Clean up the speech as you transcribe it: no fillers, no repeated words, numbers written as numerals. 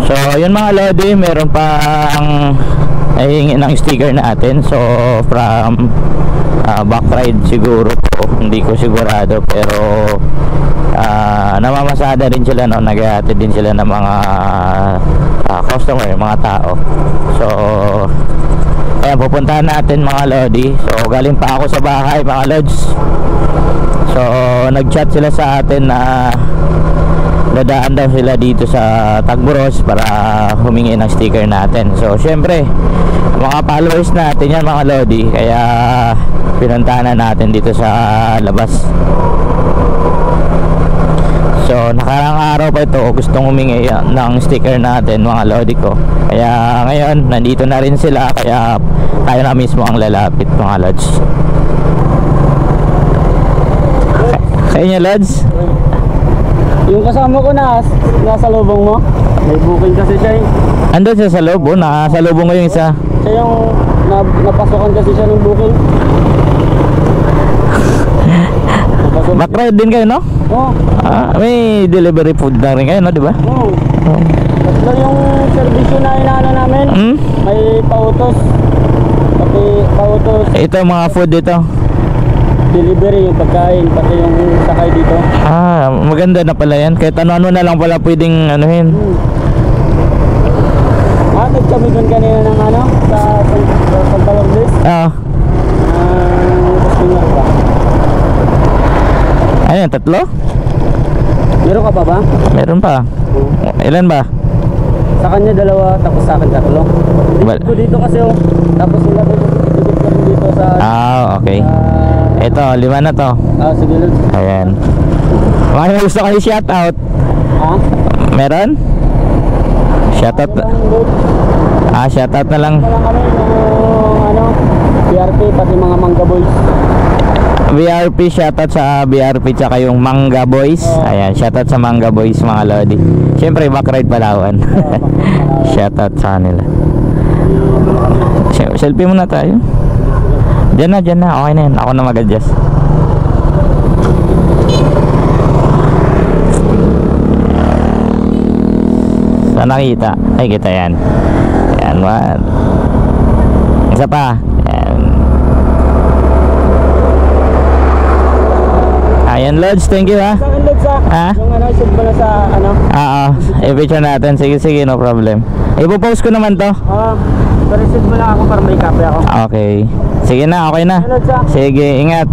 So yun mga lodi, meron pang hihingi ng sticker natin. So from back ride siguro po, hindi ko sigurado, pero namamasada din sila, no? Nag-aatid din sila ng mga customer, mga tao. So ayan, pupuntahan natin mga lodi. So galing pa ako sa bahay mga lods. So nag-chat sila sa atin na dadaan daw sila dito sa Tagboros para humingi ng sticker natin. So syempre mga followers natin yan mga lodi, kaya pinuntahan na natin dito sa labas. So nakarang araw pa ito gustong humingi ng sticker natin mga lodi ko, kaya ngayon nandito na rin sila, kaya tayo na mismo ang lalapit mga lods. Kaya niya lods? Yung kasama ko nasa lubong mo, may booking kasi siya eh. Andun siya sa loob, nakasalubong ko yung isa. Siya yung napasokan kasi siya ng booking. Back-ride din kayo, no? Oo. May delivery food na rin kayo, no? Diba? Oo. Tatlo yung servisyo na inaano namin. May pautos. Pati pautos. Ito mga food dito. Delivery yung pagkain, pati yung sakay dito. Maganda na pala yan. Kahit ano-ano na lang pala pwedeng anuhin. Kami doon kanina ng sa Pagbalaglis. Ayun, tatlo? Meron ka pa ba? Meron pa. Ilan ba? Sa kanya dalawa, tapos sa akin tatlo. Dito dito kasi tapos sila dito sa okay. Ito, 5 na to. Sige lang. Ayan. May gusto kayo shoutout? Meron? Shoutout? Shoutout na lang. Kami yung BRP, pati mga Mangga Boys. BRP, shoutout sa BRP tsaka yung Mangga Boys. Ayan, shoutout sa Mangga Boys mga lodi. Siyempre Backride Palawan. Shoutout sa kanila. Selfie muna tayo. Diyan na, okay na yan. Ako na mag-adjust. Saan nakita? Ay, kita yan. Yan, man. Isa pa. Yan. Ayan, Lods. Thank you, ha? Sa akin, Lods, yung isip mo na sa i-picture natin. Sige, no problem. Ipopost ko naman to. Receive mo lang ako para may copy ako. Okay. Sige na, okay na. Sige, ingat.